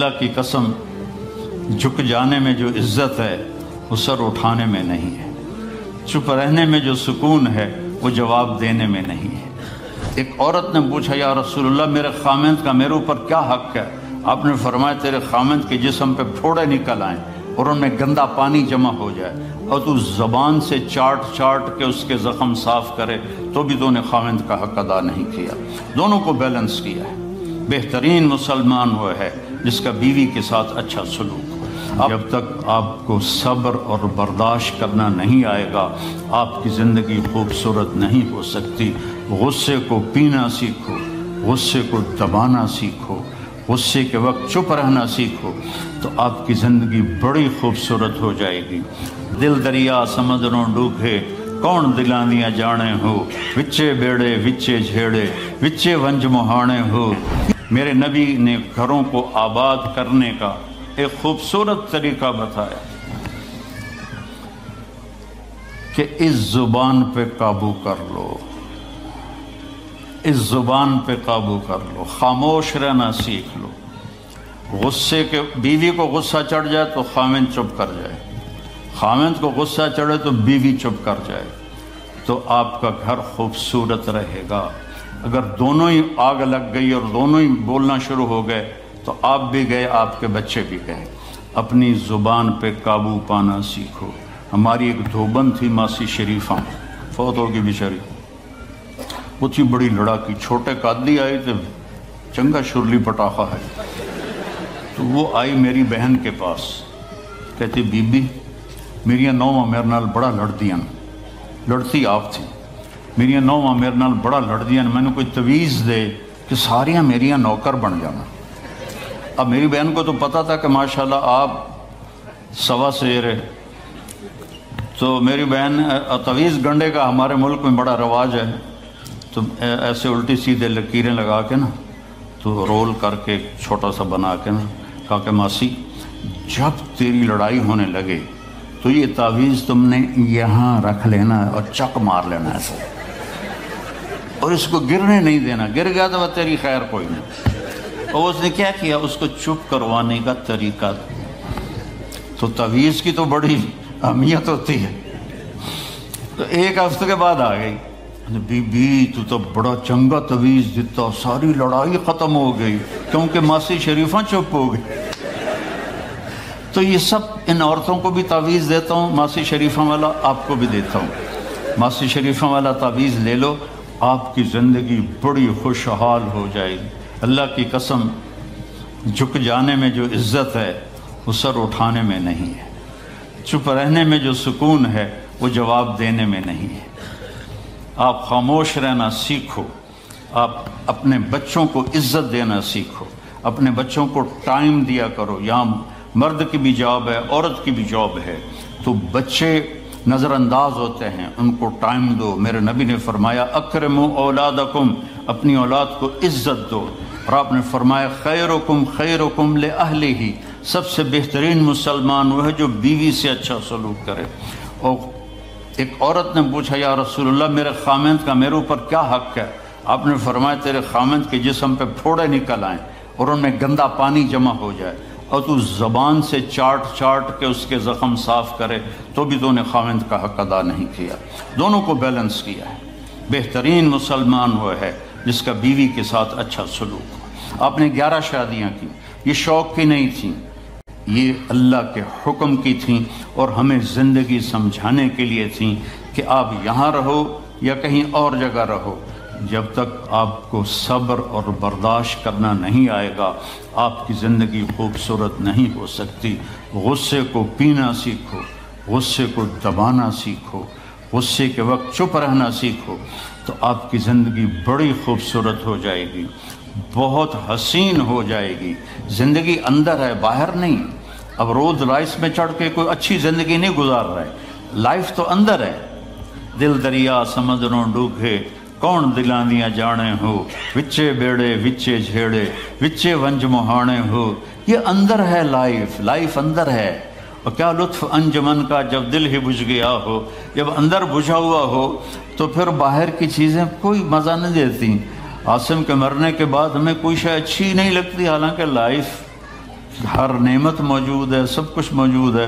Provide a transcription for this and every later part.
اللہ کی قسم جھک جانے میں جو عزت ہے وہ سر اٹھانے میں نہیں ہے، چپ رہنے میں جو سکون ہے وہ جواب دینے میں نہیں ہے۔ ایک عورت نے پوچھا یا رسول اللہ میرے خامند کا میرے اوپر کیا حق ہے؟ آپ نے فرمایا تیرے خامند کے جسم پہ پھوڑے نکل آئیں اور ان میں گندا پانی جمع ہو جائے اور تو زبان سے چاٹ چاٹ کے اس کے زخم صاف کرے تو بھی تو نے خامند کا حق ادا نہیں کیا۔ دونوں کو بیلنس کیا ہے۔ بہترین مسلمان وہ ہے جس کا بیوی کے ساتھ اچھا سلوک ہو۔ جب تک آپ کو صبر اور برداشت کرنا نہیں آئے گا آپ کی زندگی خوبصورت نہیں ہو سکتی۔ غصے کو پینا سیکھو، غصے کو دبانا سیکھو، غصے کے وقت چپ رہنا سیکھو تو آپ کی زندگی بڑی خوبصورت ہو جائے گی۔ دل دریا سمندروں ڈوبے کون دلانیاں جانے ہو، وچے بیڑے وچے جھیڑے وچے ونج مہانے ہو۔ میرے نبی نے گھروں کو آباد کرنے کا ایک خوبصورت طریقہ بتایا کہ اس زبان پہ قابو کر لو، اس زبان پہ قابو کر لو، خاموش رہنا سیکھ لو۔ غصے کے بیوی کو غصہ چڑھ جائے تو خامند چپ کر جائے، خامند کو غصہ چڑھے تو بیوی چپ کر جائے تو آپ کا گھر خوبصورت رہے گا۔ اگر دونوں ہی آگ لگ گئی اور دونوں ہی بولنا شروع ہو گئے تو آپ بھی گئے، آپ کے بچے بھی گئے۔ اپنی زبان پہ قابو پانا سیکھو۔ ہماری ایک دھوبن تھی ماسی شریفہ، فوت ہوگی بیچاری، وہ تھی بڑی لڑاکی، چھوٹے قادی آئے تھے، چنگا شرلی پٹاخہ ہے، تو وہ آئی میری بہن کے پاس، کہتی بی بی میریاں نوواں میرے نال بڑا لڑدیاں، لڑتی آپ تھی، میریاں نوواں میرے نال بڑا لڑدیاں، میں نے کوئی تویز دے کہ ساریاں میریاں نوکر بن جانا۔ اب میری بہن کو تو پتہ تھا کہ ماشاءاللہ آپ سوا سیر ہے، تو میری بہن تویز گنڈے کا ہمارے ملک میں بڑا رواج ہے، تو ایسے الٹی سیدھے لکیریں لگا کے نا تو رول کر کے چھوٹا سا بنا کے نا کہا کہ ماسی جب تیری لڑائی ہونے لگے تو یہ تعویذ تم نے یہاں رکھ لینا اور چک مار لینا ایسے، اور اس کو گرنے نہیں دینا، گر گیا تو وہ تیری خیر کوئی نہیں۔ اور اس نے کیا کیا، اس کو چپ کروانے کا طریقہ، تو تعویذ کی تو بڑی اہمیت ہوتی ہے۔ تو ایک ہفتے کے بعد آ گئی، بی بی تو بڑا چنگا تویز دیتا، ساری لڑائی ختم ہو گئی کیونکہ ماسی شریفہ چپ ہو گئی۔ تو یہ سب ان عورتوں کو بھی تعویذ دیتا ہوں، ماسی شریفہ والا آپ کو بھی دیتا ہوں، ماسی شریفہ والا تعویذ لے لو، آپ کی زندگی بڑی خوشحال ہو جائے گی۔ اللہ کی قسم جھک جانے میں جو عزت ہے وہ سر اٹھانے میں نہیں ہے، چپ رہنے میں جو سکون ہے وہ جواب دینے میں نہیں ہے۔ آپ خاموش رہنا سیکھو، آپ اپنے بچوں کو عزت دینا سیکھو، اپنے بچوں کو ٹائم دیا کرو۔ یہاں مرد کی بھی جاب ہے، عورت کی بھی جاب ہے، تو بچے نظر انداز ہوتے ہیں، ان کو ٹائم دو۔ میرے نبی نے فرمایا اکرموا اولادکم، اپنی اولاد کو عزت دو، اور آپ نے فرمایا خیرکم خیرکم لأہلہ، سب سے بہترین مسلمان وہ ہے جو بیوی سے اچھا سلوک کرے۔ اور ایک عورت نے پوچھا یا رسول اللہ میرے خامند کا میرے اوپر کیا حق ہے؟ آپ نے فرمایا تیرے خامند کے جسم پہ پھوڑے نکل آئیں اور ان میں گندا پانی جمع ہو جائے اور تو زبان سے چاٹ چاٹ کے اس کے زخم صاف کرے تو بھی تو نے خامند کا حق ادا نہیں کیا۔ دونوں کو بیلنس کیا ہے۔ بہترین مسلمان وہ ہے جس کا بیوی کے ساتھ اچھا سلوک ہو۔ آپ نے 11 شادیاں کی، یہ شوق کی نہیں تھیں، یہ اللہ کے حکم کی تھیں اور ہمیں زندگی سمجھانے کے لیے تھیں کہ آپ یہاں رہو یا کہیں اور جگہ رہو، جب تک آپ کو صبر اور برداشت کرنا نہیں آئے گا آپ کی زندگی خوبصورت نہیں ہو سکتی۔ غصے کو پینا سیکھو، غصے کو دبانا سیکھو، غصے کے وقت چپ رہنا سیکھو تو آپ کی زندگی بڑی خوبصورت ہو جائے گی، بہت حسین ہو جائے گی۔ زندگی اندر ہے، باہر نہیں۔ اب رولز رائس میں چڑھ کے کوئی اچھی زندگی نہیں گزار رہا ہے، لائف تو اندر ہے۔ دل دریا سمندروں ڈوبے کون دلانیاں جانے ہو، وچے بیڑے وچے جھیڑے وچے ونج مہانے ہو۔ یہ اندر ہے، لائف اندر ہے۔ اور کیا لطف انجمن کا جب دل ہی بجھ گیا ہو، جب اندر بجھا ہوا ہو تو پھر باہر کی چیزیں کوئی مزہ نہیں دیتی۔ عاصم کے مرنے کے بعد ہمیں کوئی شے اچھی نہیں لگتی، حالانکہ لائف ہر نعمت موجود ہے، سب کچھ موجود ہے۔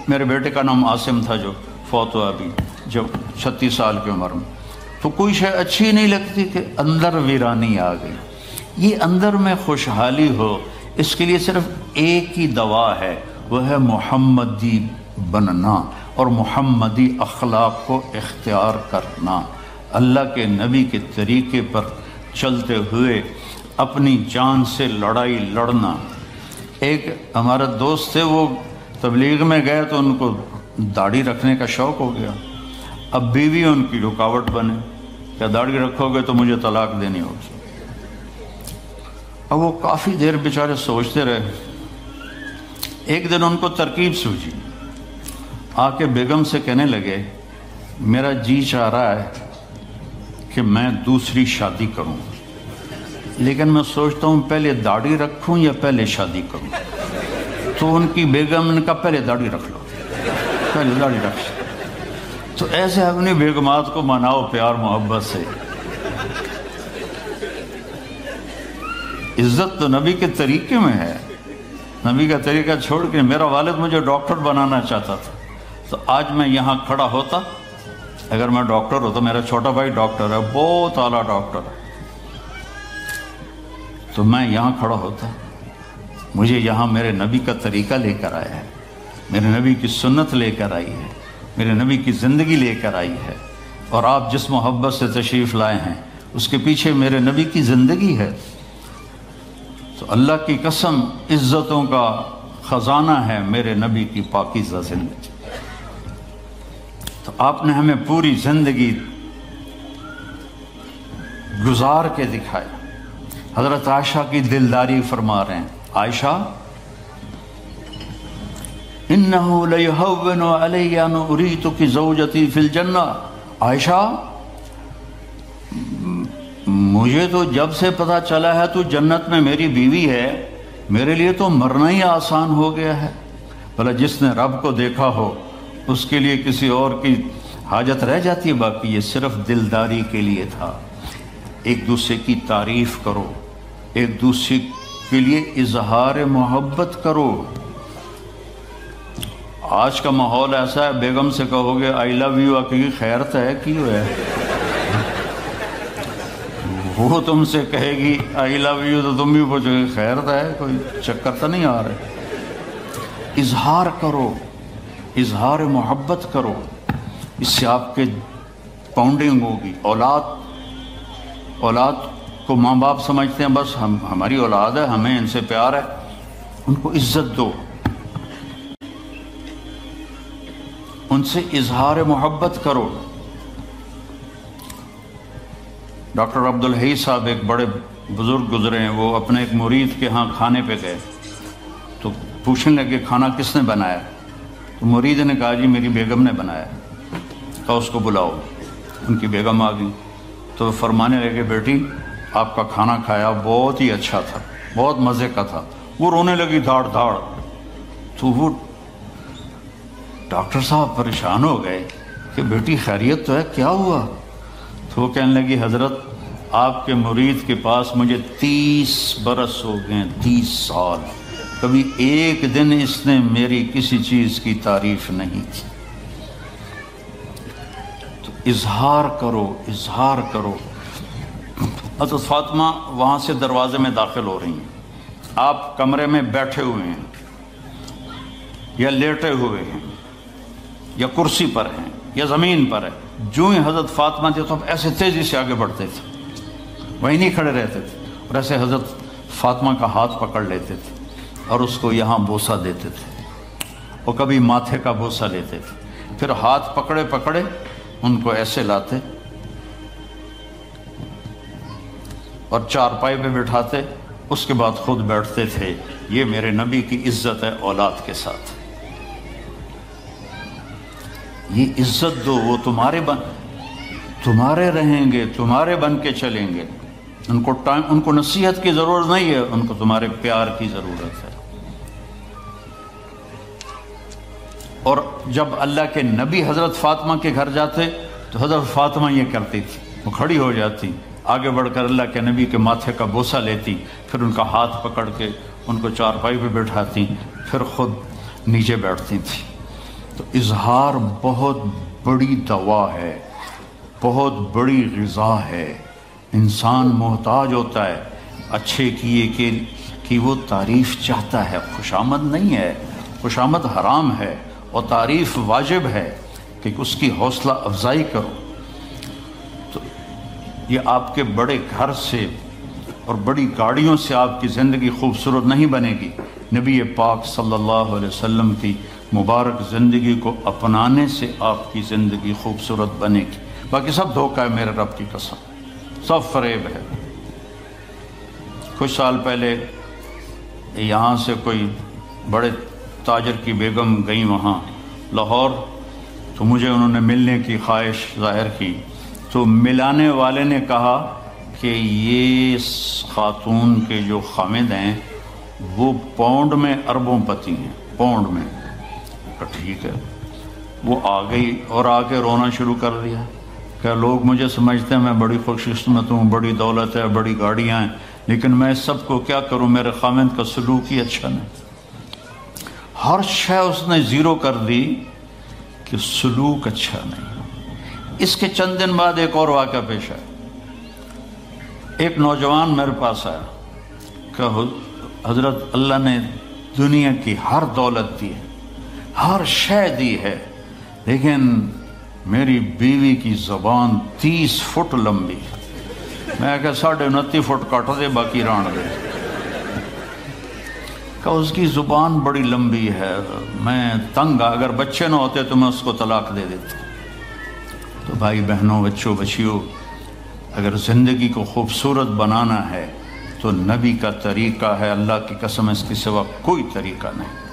میرے بیٹے کا نام عاصم تھا جو فوت ہوا ابھی جب 36 سال کی عمر میں، تو کوئی شے اچھی نہیں لگتی کہ اندر ویرانی آ گئی۔ یہ اندر میں خوشحالی ہو، اس کے لیے صرف ایک ہی دوا ہے، وہ ہے محمدی بننا اور محمدی اخلاق کو اختیار کرنا، اللہ کے نبی کے طریقے پر چلتے ہوئے اپنی جان سے لڑائی لڑنا۔ ایک ہمارا دوست تھے، وہ تبلیغ میں گئے تو ان کو داڑھی رکھنے کا شوق ہو گیا، اب بیوی ان کی رکاوٹ بنے، کیا داڑھی رکھو گے تو مجھے طلاق دینی ہوگی۔ اب وہ کافی دیر بیچارے سوچتے رہے، ایک دن ان کو ترکیب سوچی، آ کے بیگم سے کہنے لگے میرا جی چاہ رہا ہے کہ میں دوسری شادی کروں، لیکن میں سوچتا ہوں پہلے داڑھی رکھوں یا پہلے شادی کروں۔ تو ان کی بیگم نے کہا پہلے داڑھی رکھ لو، پہلے داڑھی رکھ لو۔ تو ایسے اپنی بیگمات کو مناؤ پیار محبت سے۔ عزت تو نبی کے طریقے میں ہے، نبی کا طریقہ چھوڑ کے میرا والد مجھے ڈاکٹر بنانا چاہتا تھا، تو آج میں یہاں کھڑا ہوتا، اگر میں ڈاکٹر ہوتا، میرا چھوٹا بھائی ڈاکٹر ہے، بہت اعلیٰ ڈاکٹر ہے، تو میں یہاں کھڑا ہوتا۔ مجھے یہاں میرے نبی کا طریقہ لے کر آیا ہے، میرے نبی کی سنت لے کر آئی ہے، میرے نبی کی زندگی لے کر آئی ہے، اور آپ جس محبت سے تشریف لائے ہیں اس کے پیچھے میرے نبی کی زندگی ہے۔ تو اللہ کی قسم عزتوں کا خزانہ ہے میرے نبی کی پاکیزہ زندگی۔ تو آپ نے ہمیں پوری زندگی گزار کے دکھایا۔ حضرت عائشہ کی دلداری فرما رہے ہیں، عائشہ انہو لیہون علی ان اریتک زوجتی فی الجنہ، عائشہ مجھے تو جب سے پتہ چلا ہے تو جنت میں میری بیوی ہے، میرے لیے تو مرنا ہی آسان ہو گیا ہے۔ بھلا جس نے رب کو دیکھا ہو اس کے لیے کسی اور کی حاجت رہ جاتی ہے؟ باقی یہ صرف دلداری کے لیے تھا۔ ایک دوسرے کی تعریف کرو، ایک دوسرے کے لیے اظہار محبت کرو۔ آج کا ماحول ایسا ہے، بیگم سے کہو گے آئی لو یو، کی خیرت ہے کیوں ہے، وہ تم سے کہے گی آئی لو یو تو تم بھی پوچھو گے خیرت ہے، کوئی چکر تو نہیں آ رہے۔ اظہار کرو، اظہار محبت کرو، اس سے آپ کے پاؤنڈنگ ہوگی۔ اولاد کو ماں باپ سمجھتے ہیں بس ہماری اولاد ہے، ہمیں ان سے پیار ہے، ان کو عزت دو، ان سے اظہار محبت کرو۔ ڈاکٹر عبدالحی صاحب ایک بڑے بزرگ گزرے ہیں، وہ اپنے ایک مرید کے ہاں کھانے پہ گئے تو پوچھنے لگے کھانا کس نے بنایا؟ تو مرید نے کہا جی میری بیگم نے بنایا۔ کہا اس کو بلاؤ۔ ان کی بیگم آ گئی تو فرمانے لگے بیٹی آپ کا کھانا کھایا بہت ہی اچھا تھا، بہت مزے کا تھا۔ وہ رونے لگی دھاڑ دھاڑ۔ تو وہ ڈاکٹر صاحب پریشان ہو گئے کہ بیٹی خیریت تو ہے، کیا ہوا؟ تو وہ کہنے لگی حضرت آپ کے مرید کے پاس مجھے 30 برس ہو گئے، 30 سال، کبھی ایک دن اس نے میری کسی چیز کی تعریف نہیں کی۔ تو اظہار کرو، اظہار کرو۔ حضرت فاطمہ وہاں سے دروازے میں داخل ہو رہی ہیں، آپ کمرے میں بیٹھے ہوئے ہیں یا لیٹے ہوئے ہیں یا کرسی پر ہیں یا زمین پر ہے، جو ہی حضرت فاطمہ تھے تو ایسے تیزی سے آگے بڑھتے تھے، وہیں نہیں کھڑے رہتے تھے، اور ایسے حضرت فاطمہ کا ہاتھ پکڑ لیتے تھے اور اس کو یہاں بوسہ دیتے تھے، اور کبھی ماتھے کا بوسہ لیتے تھے، پھر ہاتھ پکڑے پکڑے ان کو ایسے لاتے اور چارپائی پہ بٹھاتے، اس کے بعد خود بیٹھتے تھے۔ یہ میرے نبی کی عزت ہے اولاد کے ساتھ۔ یہ عزت دو، وہ تمہارے رہیں گے، تمہارے بن کے چلیں گے۔ ان کو نصیحت کی ضرورت نہیں ہے، ان کو تمہارے پیار کی ضرورت ہے۔ اور جب اللہ کے نبی حضرت فاطمہ کے گھر جاتے تو حضرت فاطمہ یہ کرتی تھی، وہ کھڑی ہو جاتی، آگے بڑھ کر اللہ کے نبی کے ماتھے کا بوسہ لیتی، پھر ان کا ہاتھ پکڑ کے ان کو چارپائی پہ بٹھاتی پھر خود نیچے بیٹھتی تھیں۔ تو اظہار بہت بڑی دوا ہے، بہت بڑی غذا ہے۔ انسان محتاج ہوتا ہے اچھے کیے کہ وہ تعریف چاہتا ہے، خوشامد نہیں ہے، خوشامد حرام ہے، اور تعریف واجب ہے کہ اس کی حوصلہ افزائی کرو۔ تو یہ آپ کے بڑے گھر سے اور بڑی گاڑیوں سے آپ کی زندگی خوبصورت نہیں بنے گی، نبی پاک صلی اللہ علیہ وسلم کی مبارک زندگی کو اپنانے سے آپ کی زندگی خوبصورت بنے گی۔ باقی سب دھوکہ ہے، میرے رب کی قسم، سب فریب ہے۔ کچھ سال پہلے یہاں سے کوئی بڑے تاجر کی بیگم گئیں وہاں لاہور، تو مجھے انہوں نے ملنے کی خواہش ظاہر کی، تو ملانے والے نے کہا کہ یہ خاتون کے جو خامد ہیں وہ پاؤنڈ میں اربوں پتی ہیں، پاؤنڈ میں۔ ٹھیک ہے، وہ آ گئی اور آ کے رونا شروع کر دیا کہ لوگ مجھے سمجھتے ہیں میں بڑی خوش قسمت ہوں، بڑی دولت ہے، بڑی گاڑیاں ہیں، لیکن میں سب کو کیا کروں، میرے خامد کا سلوک ہی اچھا نہیں۔ ہر شے اس نے زیرو کر دی کہ سلوک اچھا نہیں۔ اس کے چند دن بعد ایک اور واقعہ پیش آیا۔ ایک نوجوان میرے پاس آیا کہ حضرت اللہ نے دنیا کی ہر دولت دی ہے، ہر شے دی ہے، لیکن میری بیوی کی زبان 30 فٹ لمبی ہے۔ میں کہ 29.5 فٹ کٹ دے باقی ران دے، کہ اس کی زبان بڑی لمبی ہے، میں تنگ، اگر بچے نہ ہوتے تو میں اس کو طلاق دے دیتا۔ تو بھائی بہنوں، بچوں بچیوں، اگر زندگی کو خوبصورت بنانا ہے تو نبی کا طریقہ ہے، اللہ کی قسم اس کے سوا کوئی طریقہ نہیں۔